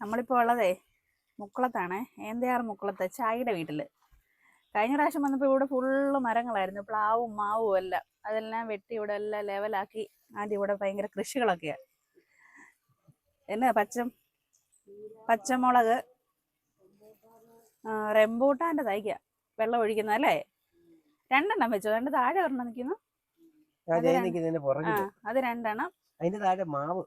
നമ്മളിപ്പോൾ ഉള്ളതേ മുക്കുളത്താണേ, ഏന്തയാർ മുക്കുളത്ത് ചായയുടെ വീട്ടിൽ. കഴിഞ്ഞ പ്രാവശ്യം വന്നപ്പോൾ ഇവിടെ ഫുള്ള് മരങ്ങളായിരുന്നു, പ്ലാവും മാവും എല്ലാം. അതെല്ലാം വെട്ടി ഇവിടെ എല്ലാം ലെവലാക്കി. ആദ്യം ഇവിടെ ഭയങ്കര കൃഷികളൊക്കെയാണ്. എന്നാ പച്ചമുളക്, റെമ്പൂട്ടാൻ്റെ തൈക്ക വെള്ളം ഒഴിക്കുന്ന അല്ലേ? 2 വെച്ചോ, 2 താഴെ ഒരെണ്ണം നിൽക്കുന്നു. അത് 2 അതിന്റെ താഴെ മാവ്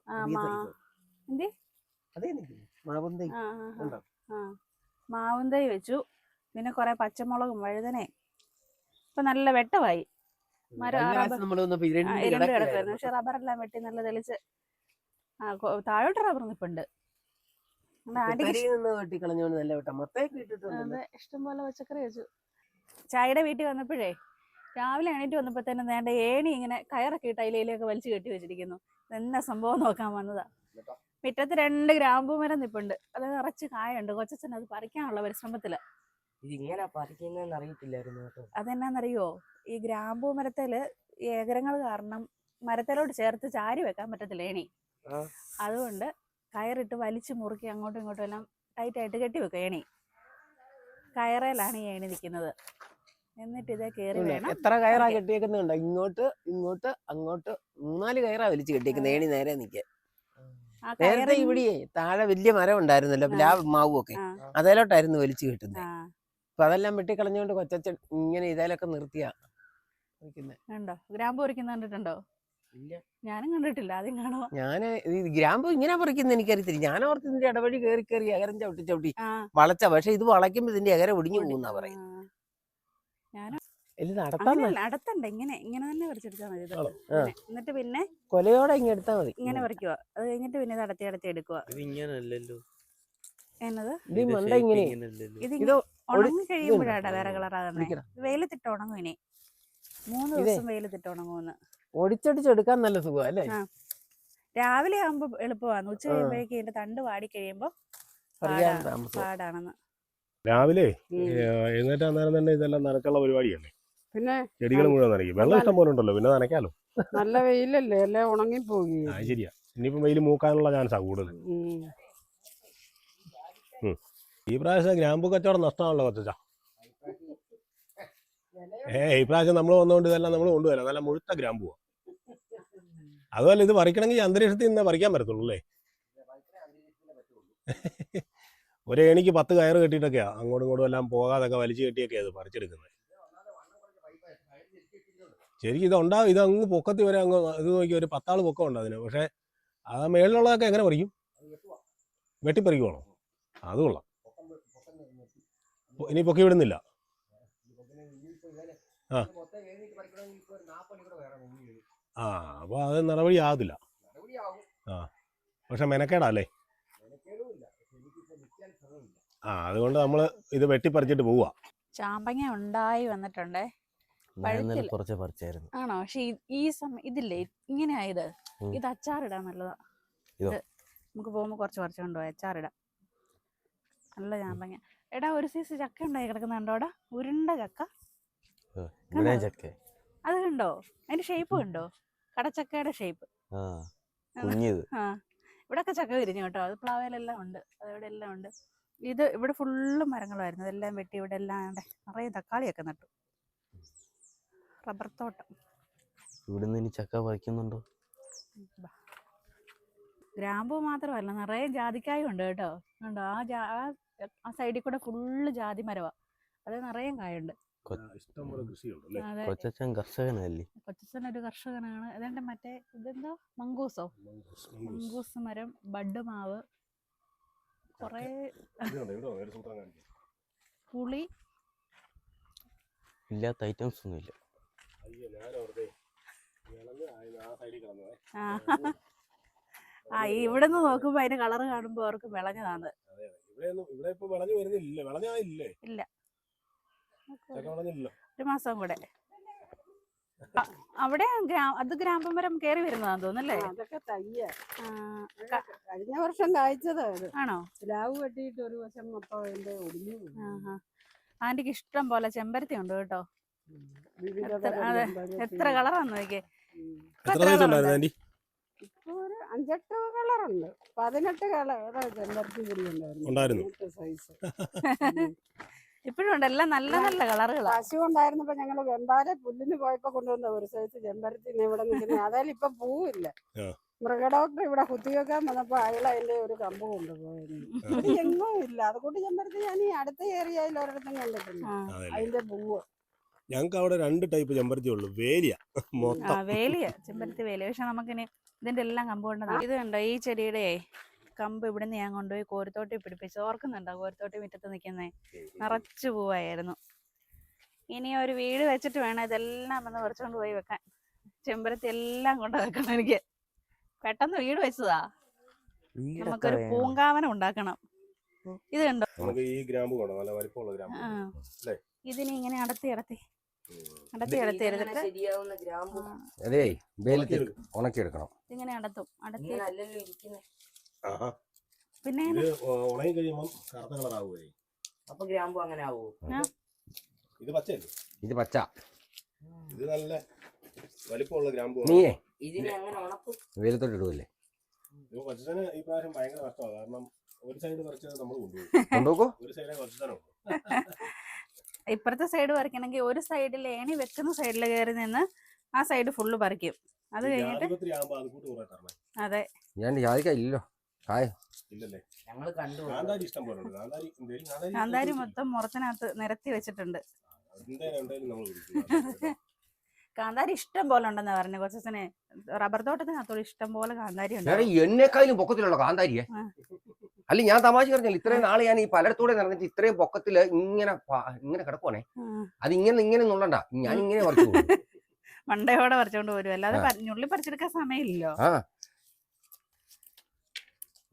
മാവും തൈ വെച്ചു. പിന്നെ കുറെ പച്ചമുളകും വഴുതനയും. ഇപ്പൊ നല്ല വെട്ടമായി. കിടക്കുമായിരുന്നു, പക്ഷെ റബ്ബറെല്ലാം വെട്ടി നല്ല തെളിച്ച്. താഴോട്ട് റബ്ബർ നിപ്പുണ്ട്. ഇഷ്ടം പോലെ പച്ചക്കറി വെച്ചു. ചായയുടെ വീട്ടിൽ വന്നപ്പോഴേ രാവിലെ എണീറ്റ് വന്നപ്പോഴത്തേനും നേണ്ട ഏണി ഇങ്ങനെ കയറൊക്കെ ഇട്ട് അതിലേക്ക് വലിച്ചു കെട്ടി വെച്ചിരിക്കുന്നു. എന്നാ സംഭവം നോക്കാൻ വന്നതാ. മുറ്റത്ത് 2 ഗ്രാമ്പൂ മരം നിപ്പുണ്ട്. അത് നിറച്ച് കായുണ്ട്. കൊച്ചച്ഛൻ അത് പറിക്കാനുള്ള പരിശ്രമത്തില്. അതെന്നാന്നറിയോ, ഈ ഗ്രാമ്പൂ മരത്തില് ഏകരങ്ങൾ കാരണം മരത്തിലോട്ട് ചേർത്ത് ചാരി വെക്കാൻ പറ്റത്തില്ല ഏണി. അതുകൊണ്ട് കയറിട്ട് വലിച്ചു മുറുക്കി അങ്ങോട്ടും ഇങ്ങോട്ടും എല്ലാം ടൈറ്റായിട്ട് കെട്ടി വെക്കുക ഏണി. കയറയിലാണ് ഈ ഏണി നിൽക്കുന്നത്. എന്നിട്ട് ഇതേ കയറി വേണം. എത്ര കയറാ കെട്ടിയേക്കുന്നുണ്ടോ? ഇങ്ങോട്ട് ഇങ്ങോട്ട് അങ്ങോട്ട് 3-4 കയറാ വലിച്ചു കെട്ടിയേക്കുന്നത് ഏണി നേരെ നിൽക്കാൻ. നേരത്തെ ഇവിടെ താഴെ വലിയ മരം ഉണ്ടായിരുന്നല്ലോ, പ്ലാവ് മാവും ഒക്കെ, അതിലോട്ടായിരുന്നു വലിച്ചു കിട്ടുന്നത്. അപ്പൊ അതെല്ലാം വെട്ടിക്കളഞ്ഞുകൊണ്ട് കൊച്ചച്ഛൻ ഇങ്ങനെ ഇതിലൊക്കെ നിർത്തിയാ കണ്ടോ. ഗ്രാമ്പു പറിക്കുന്ന കണ്ടിട്ടുണ്ടോ? ഞാനും കണ്ടിട്ടില്ല, ആദ്യം കാണുക. ഞാന് ഈ ഗ്രാമ്പു ഇങ്ങനെ പറിക്കുന്ന എനിക്കറിയത്തില്ല. ഞാൻ ഓർത്ത് ഇതിന്റെ ഇടവഴി കയറി എകരം ചവിട്ടി വളച്ച, പക്ഷെ ഇത് വളയ്ക്കുമ്പോ ഇതിന്റെ എകര ഒടിഞ്ഞു പോകുന്ന പറയുന്നത്. നടത്തണ്ട, ഇങ്ങനെ തന്നെ പറിച്ചെടുത്താൽ മതി. എന്നിട്ട് പിന്നെ കൊലയോടെ ഇങ്ങനെ എടുത്താൽ മതി. ഇങ്ങനെ പറിക്കുക. അത് കഴിഞ്ഞിട്ട് പിന്നെ ഇത് അടത്തി എടുക്കുക. എന്നത് ഇത് ഉണങ്ങി കഴിയുമ്പോഴാണ് വേറെ കളറാകുന്നത്. വെയിലത്തിട്ട് ഉണങ്ങും. ഇനി 3 ദിവസം വെയിലത്തിട്ട് ഉണങ്ങുമെന്ന്. ഒടിച്ചൊടിച്ചെടുക്കാൻ നല്ല സുഖം അല്ലേ? രാവിലെ ആകുമ്പോ എളുപ്പമാണ്. ഉച്ച കഴിയുമ്പോഴേക്കും ഇതിന്റെ തണ്ട് വാടി കഴിയുമ്പോ പാടാണെന്ന്. രാവിലെ എഴുന്നേറ്റ് അന്നേരം തന്നെ ഇതെല്ലാം നനച്ചുള്ള പരിപാടിയല്ലേ. പിന്നെ ചെടികൾ മുഴുവൻ നനയ്ക്കും. വെള്ളം ഇഷ്ടം പോലെ ഉണ്ടല്ലോ, പിന്നെ നനയ്ക്കാലോ. നല്ല വെയിലല്ലേ, അല്ലെ ഉണങ്ങി പോകും. ശരിയാ. ഇനിയിപ്പോ വെയിൽ മൂക്കാനുള്ള ചാൻസാ കൂടുതൽ. ഈ പ്രാവശ്യം ഗ്രാമ്പു കച്ചവടം നഷ്ടമാണല്ലോ കൊച്ചാ. ഈ പ്രാവശ്യം നമ്മൾ വന്നുകൊണ്ട് ഇതെല്ലാം നമ്മൾ കൊണ്ടുവരാം. നല്ല മുഴുത്ത ഗ്രാമ്പുവാ. അതുപോലെ ഇത് പറിക്കണമെങ്കിൽ അന്തരീക്ഷത്തിൽ നിന്ന് പറിക്കാൻ പറ്റത്തുള്ളൂ അല്ലേ? ഒരു ഏണിക്ക് 10 കയറ് കെട്ടിയിട്ടൊക്കെയാ അങ്ങോട്ടും ഇങ്ങോട്ടും എല്ലാം പോകാതൊക്കെ വലിച്ചു കെട്ടിയൊക്കെയാ അത് പറിച്ചെടുക്കുന്നത്. ശരിക്കും ഇതുണ്ടാവും. ഇത് അങ്ങ് പൊക്കത്തി വരെ അങ്ങ് ഇത് നോക്കി ഒരു 10 ആൾ പൊക്കം ഉണ്ട് അതിന്. പക്ഷെ ആ മേളിലുള്ളതൊക്കെ എങ്ങനെ പറിക്കും? വെട്ടിപ്പറിക്കുവാണോ? അത് കൊള്ളാം. ഇനി പൊക്കി വിടുന്നില്ല. അപ്പൊ അത് നടപടി ആകത്തില്ല. പക്ഷെ മെനക്കേടാ അല്ലേ? അതുകൊണ്ട് നമ്മള് ഇത് വെട്ടിപ്പറിച്ചിട്ട് പോവാ. ചാമ്പങ്ങ ഉണ്ടായി വന്നിട്ടുണ്ടേ. ആണോ? പക്ഷെ ഈ ഇതില്ലേ ഇങ്ങനെ ആയത്, ഇത് അച്ചാറിടാൻ നല്ലതാ. ഇത് നമുക്ക് പോകുമ്പോ കുറച്ച് കൊണ്ടുപോയി അച്ചാറിടാം. നല്ല ചാമ്പങ്ങ. എടാ, ഒരു സൈസ് ചക്ക ഉണ്ടായി കിടക്കുന്നുണ്ടോടാ, ഉരുണ്ട ചക്ക. അത് കണ്ടോ? അതിന്റെ ഷേപ്പ് കണ്ടോ? കടച്ചക്കയുടെ ഷേപ്പ്. ഇവിടൊക്കെ ചക്ക വിരിഞ്ഞു കേട്ടോ. അത് പ്ലാവേലെല്ലാം ഉണ്ട്, അതിവിടെ എല്ലാം ഉണ്ട്. ഇത് ഇവിടെ ഫുള്ള് മരങ്ങളായിരുന്നു. ഇതെല്ലാം വെട്ടി ഇവിടെ എല്ലാം നിറയെ തക്കാളിയൊക്കെ നട്ടു. റബ്ബർ തോട്ടം. ഇവിടുന്ന് ഇനി ചക്ക പറിക്കുന്നുണ്ടോ? ഗ്രാമ്പൂ മാത്രമല്ല, നിറയെ ജാതിക്കായും ഉണ്ട് കേട്ടോ. കണ്ടോ? ആ സൈഡിൽ കൂടെ ഫുള്ള് ജാതി മരവാ. അത് നിറയെ കായുണ്ട്. കൊച്ചച്ഛൻ കർഷകനല്ലേ? കൊച്ചച്ഛൻ ഒരു കർഷകനാണ്. അതെന്റെ മറ്റേ ഇതെന്തോ മംഗൂസ് മരം, ബഡ് മാവ്, കൊറേ പുളി ഇല്ലാത്ത ഐറ്റംസ് ഒന്നും ഇല്ല. ഇവിടെ നിന്ന് നോക്കുമ്പോ അതിന്റെ കളറ് കാണുമ്പോ അവർക്ക് വിളഞ്ഞതാണ്. ഇല്ല, 1 മാസം കൂടെ. അവിടെ അത് ഗ്രാമ്പു മരം കയറി വരുന്നതാന്ന് തോന്നുന്നല്ലേ? അതൊക്കെ തയ്യ. കഴിഞ്ഞ വർഷം കായ്ച്ചതാ. ആണോ? പ്ലാവ് വെട്ടിയിട്ട് ഒരു വശം മൊത്തം അതിന്റെ ഒടിഞ്ഞു. ആന്റിക്ക് ഇഷ്ടം പോലെ ചെമ്പരത്തി ഉണ്ട് കേട്ടോ. എത്ര കളറാന്ന് നോക്കിയേ. ഇപ്പൊ ഒരു 5-8 കളറുണ്ട്. 18 കളർ ചെമ്പരത്തി ചെടി ഉണ്ടായിരുന്നു. സൈസ്. ഇപ്പോഴും ഉണ്ട്, എല്ലാം നല്ല നല്ല കളറുകളാ. പശു ഉണ്ടായിരുന്നപ്പോ ഞങ്ങള് വെമ്പാലെ പുല്ലിന് പോയപ്പോ കൊണ്ടുവന്ന ഒരു സൈസ് ചെമ്പരത്തി ഇവിടെ നിൽക്കുന്നത്. അതായത് ഇപ്പൊ പൂവില്ല. ആ. മൃഗഡോക്ടർ ഇവിടെ കുത്തിവെക്കാൻ വന്നപ്പോ അയാൾ അതിന്റെ ഒരു കമ്പ് കൊണ്ടുപോയിരുന്നു. ഇവിടെ എങ്ങും ഇല്ല. അതുകൊണ്ട് ചെമ്പരത്തി ഞാൻ ഈ അടുത്ത ഏരിയയിൽ ഒരിടത്തും കണ്ടിട്ടില്ല അതിന്റെ പൂവ്. ഞങ്ങൾക്ക് അവിടെ 2 ടൈപ്പ് ചെമ്പരത്തി ഉള്ളു. വേലിയ മൊത്തം. വേലിയ, ചെമ്പരത്തി വേലിയ. പക്ഷെ നമുക്കിനി ഇതിന്റെ എല്ലാം കമ്പ് കൊണ്ട് ഇത് കണ്ടോ, ഈ ചെടിയുടെ കമ്പ് ഇവിടുന്ന് ഞാൻ കൊണ്ടുപോയി കോരിത്തോട്ടി പിടിപ്പിച്ചു. ഓർക്കുന്നുണ്ടോ കോരിത്തോട്ടി മുറ്റത്ത് നിൽക്കുന്നേ? നിറച്ചു പൂവായിരുന്നു. ഇനി ഒരു വീട് വെച്ചിട്ട് വേണം ഇതെല്ലാം വന്ന് പറിച്ചുകൊണ്ട് പോയി വെക്കാൻ. ചെമ്പരത്തി എല്ലാം കൊണ്ട് വെക്കണം എനിക്ക്. പെട്ടെന്ന് വീട് വെച്ചതാ. നമുക്കൊരു പൂങ്കാവനം ഉണ്ടാക്കണം. ഇത് കണ്ടോ, നമുക്ക് ഈ ഗ്രാമ്പു വേണം, നല്ല വലിപ്പമുള്ള ഗ്രാമ്പു. ഇതിനെ ഇങ്ങനെ അടത്തി എടുത്തിട്ട് അതെ വെയിലത്ത് ഉണക്കിയെടുക്കണം. ഇതിങ്ങനെ അടത്തും. അടത്തി പിന്നെ ഉണങ്ങി കഴിയുമ്പോൾ കറുത്ത കളറാവുകയെ. അപ്പൊ ഗ്രാമ്പു അങ്ങനെ ആവോ? ഇത് പച്ചയല്ലേ? ഇത് പച്ച. ഇത് നല്ല വലിപ്പമുള്ള ഗ്രാമ്പു. നീയേ വെയിലത്തോട്ട് ഇടുവല്ലേ? കൊച്ചന് ഈ പ്രാവശ്യം ഭയങ്കര നഷ്ടമാണ്. കാരണം ഒരു സൈഡ് പറിച്ചത് നമ്മൾ കൊണ്ടുപോകോ. ഒരു സൈഡേ കൊച്ചനുള്ളൂ. ഇപ്പുറത്തെ സൈഡ് പറിക്കണമെങ്കിൽ ഒരു സൈഡിൽ ഏണി വെക്കുന്ന സൈഡിൽ കയറി നിന്ന് ആ സൈഡ് ഫുള്ള് പറിക്കും. അത് കഴിഞ്ഞിട്ട് അതെ. ഞാൻ ജാതിക്ക ഇല്ലല്ലോ. ഇല്ലല്ലേ? കാന്താരി ഇഷ്ടം പോലെ ഉണ്ട്. കാന്താരി മൊത്തം മുറത്തിനകത്ത് നിരത്തി വെച്ചിട്ടുണ്ട്. കാന്താരി ഇഷ്ടം പോലെ ഉണ്ടെന്ന് പറഞ്ഞു കൊച്ചനെ. റബ്ബർ തോട്ടത്തിനകത്തോട് ഇഷ്ടം പോലെ കാന്താരി ഉണ്ട്. എന്നെക്കാളും പൊക്കത്തിലുള്ള കാന്താരിയെ. അല്ല ഞാൻ തമാശ പറഞ്ഞില്ല. ഇത്രയും നാളെ ഞാൻ ഈ പലയിടത്തൂടെ നടന്നിട്ട് ഇത്രയും പൊക്കത്തില് ഇങ്ങനെ കിടക്കുവാണേ. അത് ഇങ്ങനെ നുള്ളണ്ട. ഞാൻ ഇങ്ങനെ പറിച്ചു മണ്ടയോടെ പറിച്ചോണ്ട് പോരും. അല്ലാതെ ഞുള്ളി പറിച്ചെടുക്കാൻ സമയമില്ലല്ലോ.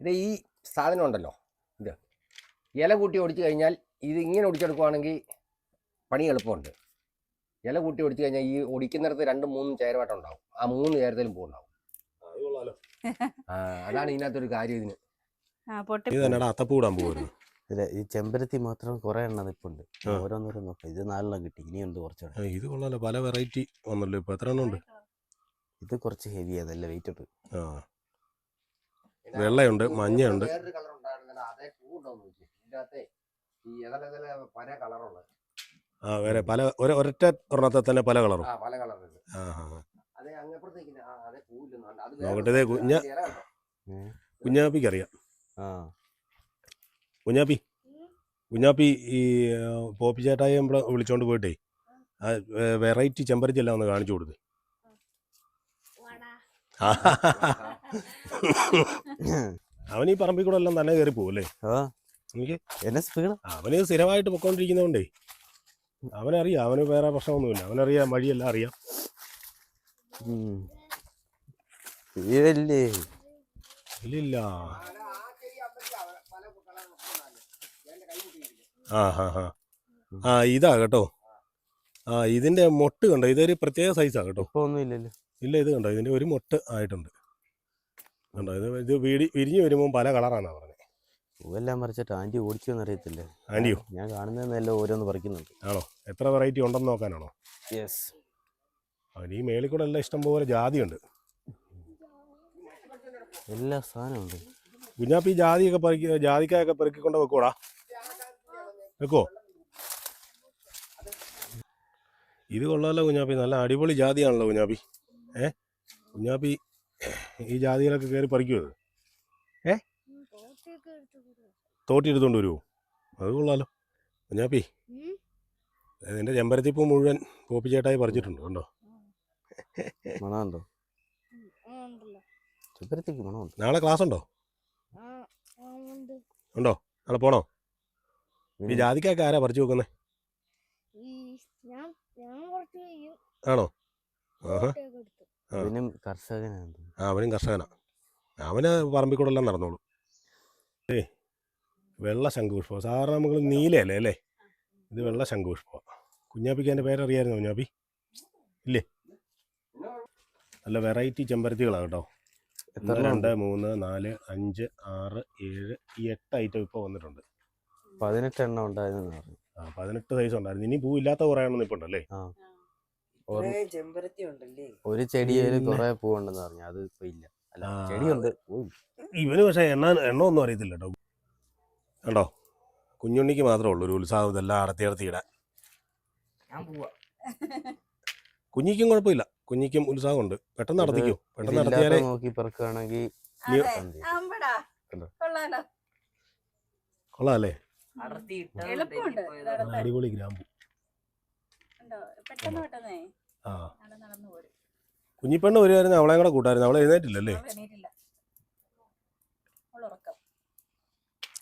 ഇത് ഈ സാധനം ഉണ്ടല്ലോ, ഇത് ഇല കൂട്ടി ഒടിച്ചു കഴിഞ്ഞാൽ ഇത് ഇങ്ങനെ ഒടിച്ചെടുക്കുവാണെങ്കിൽ പണി എളുപ്പമുണ്ട്. ഇല കൂട്ടി ഒടിച്ചു കഴിഞ്ഞാൽ ഈ ഒടിക്കുന്നിടത്ത് 2-3 ചേരവായിട്ടുണ്ടാവും. ആ 3 ചേരത്തിലും പൂണ്ടാവും. അതാണ് ഇതിനകത്തൊരു കാര്യം. ഇതിന് അത്തപ്പൂടാൻ പോകുന്നു. ഈ ചെമ്പരത്തി മാത്രം കുറെ എണ്ണം നിപ്പുണ്ട്. ഓരോന്നോരം നോക്കാം. ഇത് 4 കിട്ടി. ഇനിയുണ്ട് കുറച്ചുകൂടെ. ഇത് കൊള്ളാലോ, പല വെറൈറ്റി വന്നല്ലോ. ഇപ്പൊ എത്ര എണ്ണം ഉണ്ട്? ഇത് കുറച്ച് ഹെവി, അതല്ല വെയിറ്റ് ഉണ്ട്. വെള്ളയുണ്ട്, മഞ്ഞയുണ്ട്. വേറെ പല ഒരൊറ്റ ഒരെണ്ണത്തെ തന്നെ പല കളറും. നോക്കട്ടെ, കുഞ്ഞാപ്പിക്ക് അറിയാം. കുഞ്ഞാപ്പി ഈ പോപ്പി ചേട്ടായി നമ്മളെ വിളിച്ചോണ്ട് പോയിട്ടേ വെറൈറ്റി ചെമ്പരത്തി എല്ലാം ഒന്ന് കാണിച്ചു കൊടുത്ത്. അവൻ ഈ പറമ്പിൽ കൂടെ എല്ലാം തന്നെ കയറി പോവല്ലേ? എനിക്ക് അവന് സ്ഥിരമായിട്ട് പൊക്കോണ്ടിരിക്കുന്നതുകൊണ്ടേ അവനറിയാം. അവന് വേറെ പ്രശ്നമൊന്നുമില്ല. അവനറിയാം, വഴിയെല്ലാം അറിയാം. ഇല്ലില്ല. ഇതാ കേട്ടോ. ഇതിന്റെ മൊട്ട് കണ്ടോ? ഇതൊരു പ്രത്യേക സൈസാ കേട്ടോ. ഇല്ല, ഇത് കണ്ടോ, ഇതിന്റെ ഒരു മൊട്ട് ആയിട്ടുണ്ട് കണ്ടോ. ഇത് വിരിഞ്ഞു വരുമ്പോൾ പല കളറാണ് പറഞ്ഞത്. പൂവെല്ലാം പറിച്ചിട്ട് ആന്റി ഓടിക്കുമെന്ന് അറിയത്തില്ല. ആന്റിയോ? ഞാൻ കാണുന്നതെല്ലാം ഓരോന്ന് പറിക്കുന്നുണ്ട്. ആണോ? എത്ര വെറൈറ്റി ഉണ്ടെന്ന് നോക്കാനാണോ? യെസ്. ഈ മേളിൽ കൂടെ എല്ലാം ഇഷ്ടം പോലെ ജാതിയുണ്ട്. എല്ലാ സാധനമുണ്ട്. കുഞ്ഞാപ്പി ജാതിക്കായൊക്കെ പെറുക്കിക്കൊണ്ട് വെക്കോടാ. വെക്കോ? ഇത് കൊള്ളാമല്ലോ കുഞ്ഞാപ്പി. നല്ല അടിപൊളി ജാതിയാണല്ലോ കുഞ്ഞാപ്പി. കുഞ്ഞാപ്പി ഈ ജാതികളൊക്കെ കയറി പറിക്കുമോ? തോട്ടി എടുത്തോണ്ട് വരുമോ? അത് കൊള്ളാലോ കുഞ്ഞാപ്പി. നിന്റെ ചെമ്പരത്തിപ്പൂ മുഴുവൻ പോപ്പി ചേട്ടായി പറിച്ചിട്ടുണ്ട്. കണ്ടോ? മണമുണ്ടോ? ചെമ്പരത്തിക്ക് മണമുണ്ട്. നാളെ ക്ലാസ് ഉണ്ടോ? ഉണ്ടോ? നാളെ പോണോ? ഈ ജാതിക്കൊക്കെ ആരാ പറിച്ചു വെക്കുന്നേ? ആണോ? അവനും കർഷകനാണ്. അവനും കർഷകനാ. അവന് പറമ്പിൽ കൂടെ എല്ലാം നടന്നോളൂ. വെള്ള ശംഖുപുഷ്പം. സാധാരണ നമുക്ക് നീലയല്ലേ അല്ലേ? ഇത് വെള്ള ശംഖുപുഷ്പം. കുഞ്ഞാപ്പിക്ക് എൻ്റെ പേരറിയായിരുന്നു കുഞ്ഞാപ്പി? ഇല്ലേ? നല്ല വെറൈറ്റി ചെമ്പരത്തികളാണ് കേട്ടോ. 1 2 3 4 5 6 7 8 ഐറ്റം ഇപ്പോൾ വന്നിട്ടുണ്ട്. 18 എണ്ണം ഉണ്ടായിരുന്നു. 18 സൈസ് ഉണ്ടായിരുന്നു. ഇനി പൂ ഇല്ലാത്ത കുറേ എണ്ണം നിൽപ്പുണ്ടല്ലേ? ഒരു ചെടിയിൽ കുറെ പൂവുണ്ടെന്ന് പറഞ്ഞു. അത് ഇപ്പൊ ഇല്ല. അല്ല ചെടിയുണ്ട്. ഇവന് പക്ഷേ എണ്ണ ഒന്നും അറിയത്തില്ല കേട്ടോ. കണ്ടോ, കുഞ്ഞുണ്ണിക്ക് മാത്രമേ ഉള്ളൂ ഒരു ഉത്സാഹം ഇതെല്ലാം അടത്തി ഇടാൻ. കുഞ്ഞിക്കും കുഴപ്പമില്ല, കുഞ്ഞിക്കും ഉത്സാഹമുണ്ട്. പെട്ടെന്ന് നടത്തിക്കോ, പെട്ടെന്ന് നടത്തിയാലേ നോക്കി പെറുക്കുകയാണെങ്കിൽ കൊള്ളാല്ലേ. എളുപ്പമുണ്ട്. അടിപൊളി ഗ്രാമ്പു. പെട്ടെന്ന് പെട്ടെന്നേ ആ, നടന്നു പോരും. കുഞ്ഞിപ്പെണ്ണ് വരുമായിരുന്നു, അവളെ കൂടെ കൂട്ടായിരുന്നു. അവളെ എഴുന്നേറ്റില്ലല്ലേ. എണീറ്റില്ല, ഉറക്കം.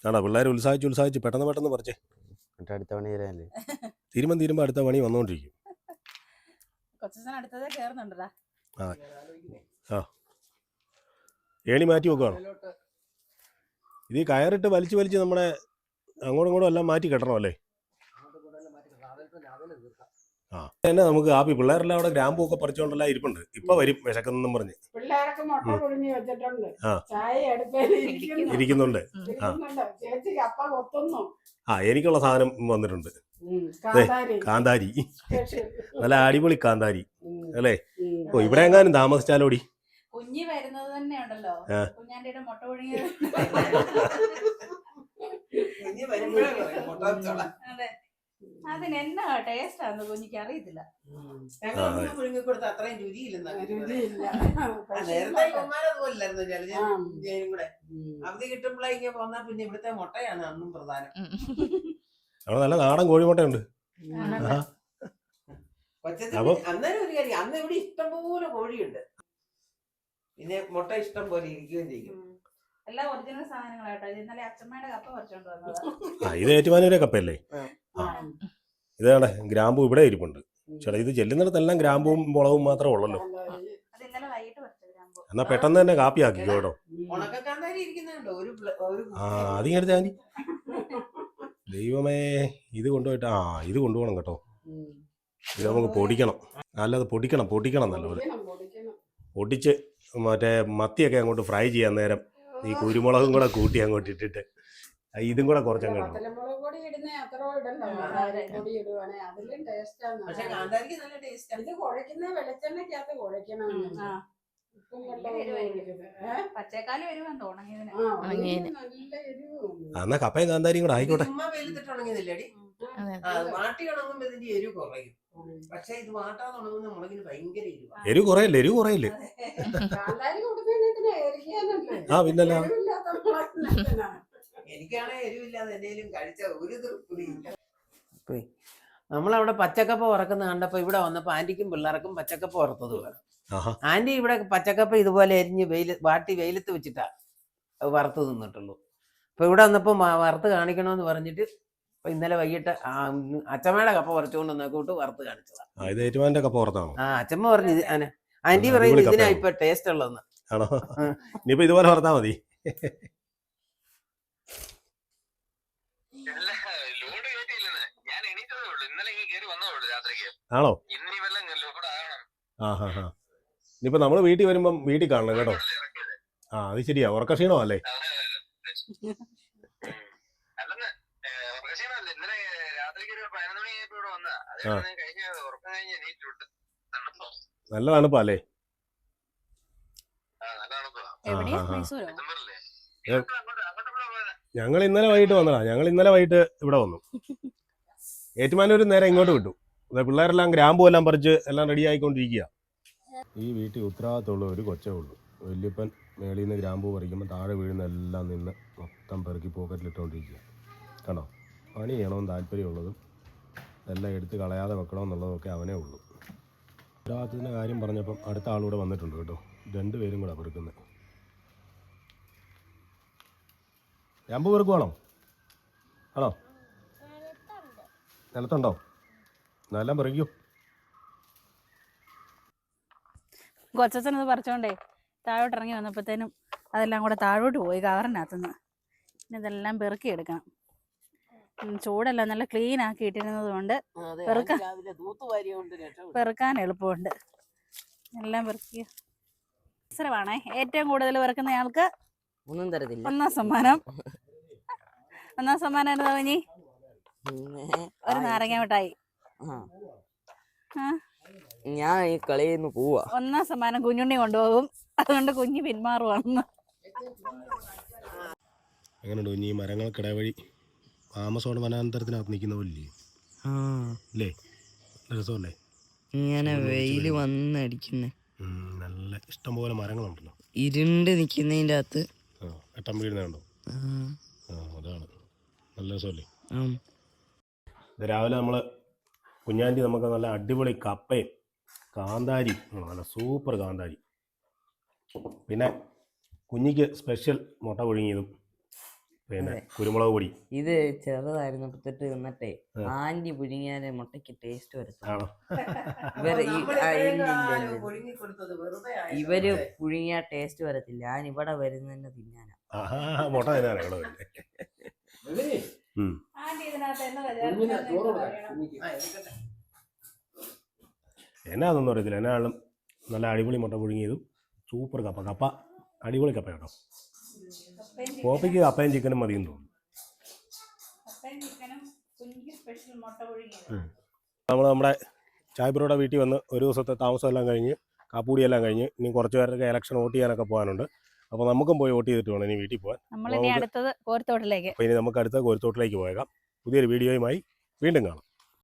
ആണോ, പിള്ളേർ ഉത്സാഹിച്ച് പെട്ടെന്ന് പറിച്ചേ. അടുത്ത പണി തരാനല്ലേ. തീരുമ്പോ അടുത്ത പണി വന്നുകൊണ്ടിരിക്കും. കൊച്ചു അടുത്തതേ കേറുന്നുണ്ടല്ലോ. ആ, ഏണി മാറ്റി വെക്കുവാണ്. ഇത് കയറിട്ട് വലിച്ച് നമ്മുടെ അങ്ങോട്ടും ഇങ്ങോട്ടും എല്ലാം മാറ്റി കെട്ടണം അല്ലേ. ആ, തന്നെ നമുക്ക് ആപ്പി പിള്ളേരെല്ലാം അവിടെ ഗ്രാമ്പൂ ഒക്കെ പറിച്ചോണ്ടെല്ലാം ഇരിപ്പുണ്ട്. ഇപ്പൊ വരും വിശക്കെന്നും പറഞ്ഞ്. പിള്ളേരൊക്കെ മുട്ട പുഴുങ്ങി വെച്ചിട്ടുണ്ട്. ആ. ചായ അടുപ്പേല് ഇരിക്കുന്നുണ്ട്. ചേച്ചിക്ക് അപ്പ കൊത്തുന്നു. ആ, എനിക്കുള്ള സാധനം വന്നിട്ടുണ്ട്. കാന്താരി കാന്താരി, നല്ല അടിപൊളി കാന്താരി അല്ലേ. ഓ, ഇവിടെ എങ്ങാനും താമസിച്ചാലോടി. കുഞ്ഞി വരുന്നത് തന്നെ ഉണ്ടല്ലോ, കുഞ്ഞാൻ്റെ മുട്ട പുഴുങ്ങിയത്. അതെ, അതിന് എന്നാ ടേസ്റ്റ് ആണെന്ന് കുഞ്ഞിക്ക് അറിയത്തില്ല. അത്രയും രുചിയില്ല. രുചിയില്ല. നേരത്തെ കൂടെ അവധി കിട്ടുമ്പോഴേക്ക് പോന്നാ പിന്നെ ഇവിടുത്തെ മുട്ടയാണ് അന്നും പ്രധാനം. അവിടെ നല്ല നാടൻ കോഴിമുട്ടയുണ്ട്. അന്നേരം ഒരു കാര്യം, അന്ന് ഇവിടെ ഇഷ്ടംപോലെ കോഴിയുണ്ട്, പിന്നെ മുട്ട ഇഷ്ടം പോലെ ഇരിക്കുകയും ചെയ്യും. എല്ലാം ഒറിജിനൽ സാധനങ്ങളാട്ടോ. ഇന്നലെ അച്ഛമ്മയുടെ കപ്പ പറിച്ചോണ്ട് വന്നത്. ഇത് ഏറ്റുമാനൂരെ കപ്പയല്ലേ. ഇതാണ് ഗ്രാമ്പൂ ഇവിടെ ഇരിപ്പുണ്ട്. ചേട്ടാ, ഇത് ചെല്ലുന്നിടത്തെല്ലാം ഗ്രാമ്പൂവും മുളകും മാത്രമേ ഉള്ളല്ലോ. അത് ഇന്നലെ വൈകിട്ട് പറിച്ച ഗ്രാമ്പൂ. എന്നാ പെട്ടെന്ന് തന്നെ കാപ്പി ആക്കിക്കോ കേട്ടോ. ഉണക്കക്കാന്താരി ഇരിക്കുന്നുണ്ടോ ഒരു ആ, അതിങ്ങടുത്ത് ആന്റി. ദൈവമേ, ഇത് കൊണ്ടുപോയിട്ട് ഇത് കൊണ്ടുപോകണം കേട്ടോ. ഇത് നമുക്ക് പൊടിക്കണം, നല്ലത് പൊടിക്കണം നല്ലത്. പൊടിച്ച് മറ്റേ മത്തിയൊക്കെ അങ്ങോട്ട് ഫ്രൈ ചെയ്യാൻ നേരം ഈ കുരുമുളകും കൂടെ കൂട്ടി അങ്ങോട്ട് ഇട്ടിട്ട് ഇതും കൂടെ കുറച്ചങ്ങ് ഇടണം. പച്ചക്കാലം വരുവാന്ന് ഉണങ്ങിയതിന്. എന്നാ കപ്പയും കാന്താരിയും കൂടെ ആയിക്കോട്ടെ. മാട്ടി ഉണങ്ങുമ്പോ ഇതിന്റെ എരിവ് കുറയും. പക്ഷെ ഇത് മാട്ടാതെ ഉണങ്ങുന്ന മുളകിന് ഭയങ്കര എരിവ് കുറയല്ലേ. ആ, പിന്നല്ല. എനിക്കാണെ എരിവില്ലാതെ എന്തെങ്കിലും കഴിച്ച ഒരു തൃപ്തിയില്ല. നമ്മളവിടെ പച്ചക്കപ്പ വറക്കുന്ന കണ്ടപ്പോ ഇവിടെ വന്നപ്പോ ആന്റിക്കും പിള്ളേർക്കും പച്ചക്കപ്പ വറുത്തത് വേണം. ആന്റി ഇവിടെ പച്ചക്കപ്പ ഇതുപോലെ എരിഞ്ഞ് വാട്ടി വെയിലത്ത് വെച്ചിട്ടാ വറുത്ത് തിന്നിട്ടുള്ളൂ. അപ്പൊ ഇവിടെ വന്നപ്പോ വറുത്ത് കാണിക്കണമെന്ന് പറഞ്ഞിട്ട് ഇന്നലെ വൈകിട്ട് അച്ചമ്മയുടെ കപ്പ പറിച്ചുകൊണ്ട് വന്നോട്ട് വറുത്ത് കാണിച്ചതാ. അച്ചമ്മ പറഞ്ഞു, ആന്റി പറയുന്നത് ഇതിനാ ഇപ്പൊ ടേസ്റ്റ് ഉള്ളതെന്ന്. ആണോ, ഇനിയിപ്പോ ഇതുപോലെ വറുത്താ മതി. ആണോ, ഇനിയിപ്പോ നമ്മള് വീട്ടിൽ വരുമ്പം വീട്ടിൽ കാണണം കേട്ടോ. ആ, അത് ശരിയാ, ഉറക്കക്ഷീണോ അല്ലേ. നല്ല തണുപ്പാ അല്ലേ. ഞങ്ങൾ ഇന്നലെ വൈകിട്ട് ഇവിടെ വന്നു. ഏറ്റുമാനൂര് നേരെ ഇങ്ങോട്ട് വിട്ടു. പിള്ളേരെല്ലാം ഗ്രാമ്പൂ എല്ലാം പറിച്ച് എല്ലാം റെഡി ആയിക്കൊണ്ടിരിക്കുക. ഈ വീട്ടിൽ ഉത്തരവാദിത്തമുള്ള ഒരു കൊച്ചേ ഉള്ളൂ. വല്യപ്പൻ മേളിൽ നിന്ന് ഗ്രാമ്പൂ പറിക്കുമ്പോൾ താഴെ വീഴുന്ന എല്ലാം നിന്ന് മൊത്തം പെറുക്കി പോക്കറ്റിലിട്ടുകൊണ്ടിരിക്കുക. കണ്ടോ, പണി ചെയ്യണമെന്ന് താല്പര്യമുള്ളതും എല്ലാം എടുത്ത് കളയാതെ വെക്കണമെന്നുള്ളതൊക്കെ അവനേ ഉള്ളൂ. ഉത്തരവാദിത്തത്തിൻ്റെ കാര്യം പറഞ്ഞപ്പം അടുത്ത ആളൂടെ വന്നിട്ടുണ്ട് കേട്ടോ. 2 പേരും കൂടെ പെറുക്കുന്നത്. ഗ്രാമ്പൂ പെറുക്കുവാണോ? ആണോ, നിലത്തുണ്ടോ? എന്നെല്ലാം പെറുക്കൂ. കൊച്ചനത് പറിച്ചോണ്ടേ താഴോട്ട് ഇറങ്ങി വന്നപ്പോഴത്തേനും അതെല്ലാം കൂടെ താഴോട്ട് പോയി കവറിനകത്തുനിന്ന്. പിന്നെ ഇതെല്ലാം പെറുക്കി എടുക്കണം. ചൂടെല്ലാം നല്ല ക്ലീൻ ആക്കി ഇട്ടിരുന്നത് കൊണ്ട് പെറുക്കാൻ എളുപ്പമുണ്ട്. എല്ലാം പെറുക്കി മത്സരമാണേ. ഏറ്റവും കൂടുതൽ പെറുക്കുന്നയാൾക്ക് ഒന്നും തരത്തില്ല. ഒന്നാം സമ്മാനം എന്താ കുഞ്ഞി? ഒരു നാരങ്ങ മിഠായി. ഞാൻ ഈ കളിയിൽ നിന്ന് പോവാ. ഒന്നാം സമ്മാനം കുഞ്ഞുണ്ണി കൊണ്ടുപോകും, അതുകൊണ്ട് കുഞ്ഞ് പിന്മാറുവാണ്. എങ്ങനെയുണ്ട് കുഞ്ഞ് ഈ മരങ്ങൾക്കിട വഴി ആമസോൺ വനാന്തരത്തിനകത്ത് നിൽക്കുന്ന പോലെ അല്ലേ? രസമല്ലേ ഇങ്ങനെ വെയില് വന്നടിക്കുന്നേ, നല്ല ഇഷ്ടംപോലെ മരങ്ങളുണ്ടല്ലോ ഇരുണ്ട് നിക്കുന്നതിന്റെ അകത്ത്. എട്ടം വീഴുന്നുണ്ടോ? അതാണ് നല്ല രസമല്ലേ. ഇത് രാവിലെ നമ്മൾ കുഞ്ഞാൻ്റി നമുക്ക് നല്ല അടിപൊളി കപ്പയും കാന്താരി, നല്ല സൂപ്പർ കാന്താരി, പിന്നെ കുഞ്ഞിക്ക് സ്പെഷ്യൽ മുട്ട പുഴുങ്ങിയതും പിന്നെ കുരുമുളക് പൊടി. ഇത് ചെറുതായിരുന്നു തൊട്ട് വന്നിട്ടേ ആന്റി പുഴുങ്ങിയാലേ മുട്ടയ്ക്ക് ടേസ്റ്റ് വരത്തുള്ളൂ. ഇവര് പുഴുങ്ങിയ ടേസ്റ്റ് വരത്തില്ല. ഞാൻ ഇവിടെ വരുന്നതന്നെ തിന്നാനാ. മുട്ട തന്നെയാണ് എന്നാന്നൊന്നും അറിയത്തില്ല. എന്നാലും നല്ല അടിപൊളി മുട്ട പുഴുങ്ങിയതും സൂപ്പർ കപ്പ അടിപൊളി കപ്പ കേട്ടോ. പോപ്പിക്ക് കപ്പയും ചിക്കനും മതിയെന്ന് തോന്നുന്നു. നമ്മുടെ ചായബ്രോയുടെ വീട്ടിൽ വന്ന് ഒരു ദിവസത്തെ താമസം എല്ലാം കഴിഞ്ഞ് കാപ്പൂടിയെല്ലാം കഴിഞ്ഞ് ഇനി കുറച്ച് പേരൊക്കെ ഇലക്ഷൻ വോട്ട് ചെയ്യാനൊക്കെ പോകാനുണ്ട്. അപ്പോൾ നമുക്കും പോയി വോട്ട് ചെയ്തിട്ട് വേണം ഇനി വീട്ടിൽ പോകാൻ. അടുത്തത് കോരത്തോട്ടിലേക്ക്. അപ്പോൾ ഇനി നമുക്ക് അടുത്ത കോരത്തോട്ടിലേക്ക് പോയേക്കാം. പുതിയൊരു വീഡിയോയുമായി വീണ്ടും കാണാം.